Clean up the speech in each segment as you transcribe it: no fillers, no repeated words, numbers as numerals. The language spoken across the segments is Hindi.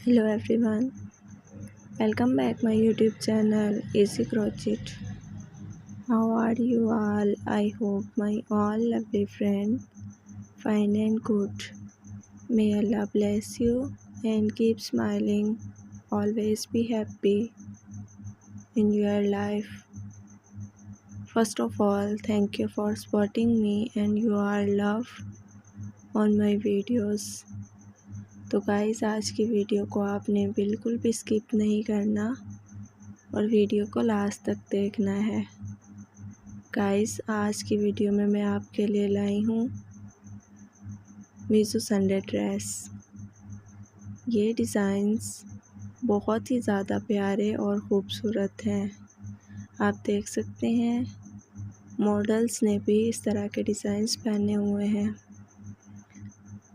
Hello everyone, welcome back my YouTube channel Easy Crochet. How are you all? I hope my all lovely friend fine and good. May Allah bless you and keep smiling. Always be happy in your life. First of all, thank you for supporting me and your love on my videos. तो गाइस आज की वीडियो को आपने बिल्कुल भी स्किप नहीं करना और वीडियो को लास्ट तक देखना है। गाइस आज की वीडियो में मैं आपके लिए लाई हूँ मीशो संडे ड्रेस। ये डिज़ाइंस बहुत ही ज़्यादा प्यारे और ख़ूबसूरत हैं। आप देख सकते हैं मॉडल्स ने भी इस तरह के डिज़ाइंस पहने हुए हैं।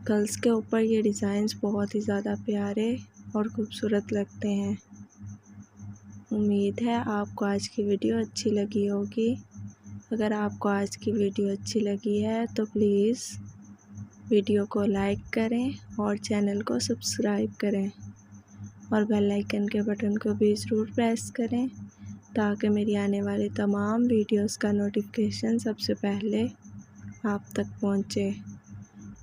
गर्ल्स के ऊपर ये डिज़ाइंस बहुत ही ज़्यादा प्यारे और ख़ूबसूरत लगते हैं। उम्मीद है आपको आज की वीडियो अच्छी लगी होगी। अगर आपको आज की वीडियो अच्छी लगी है तो प्लीज़ वीडियो को लाइक करें और चैनल को सब्सक्राइब करें और बेल आइकन के बटन को भी ज़रूर प्रेस करें ताकि मेरी आने वाली तमाम वीडियोस का नोटिफिकेशन सबसे पहले आप तक पहुंचे।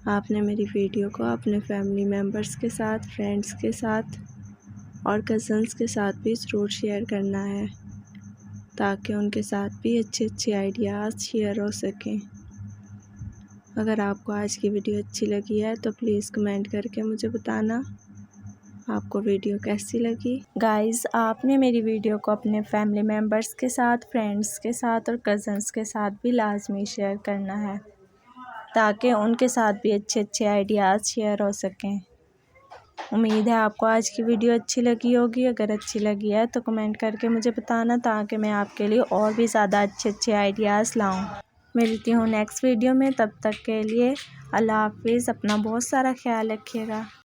आपने मेरी वीडियो को अपने फैमिली मेम्बर्स के साथ, फ्रेंड्स के साथ और कज़न्स के साथ भी ज़रूर शेयर करना है ताकि उनके साथ भी अच्छे आइडियाज़ शेयर हो सकें। अगर आपको आज की वीडियो अच्छी लगी है तो प्लीज़ कमेंट करके मुझे बताना आपको वीडियो कैसी लगी। गाइस आपने मेरी वीडियो को अपने फैमिली मेम्बर्स के साथ, फ्रेंड्स के साथ और कज़न्स के साथ भी लाजमी शेयर करना है ताकि उनके साथ भी अच्छे आइडियाज़ शेयर हो सकें। उम्मीद है आपको आज की वीडियो अच्छी लगी होगी। अगर अच्छी लगी है तो कमेंट करके मुझे बताना ताकि मैं आपके लिए और भी ज़्यादा अच्छे आइडियाज़ लाऊं। मिलती हूँ नेक्स्ट वीडियो में, तब तक के लिए अल्लाह हाफिज़। अपना बहुत सारा ख्याल रखिएगा।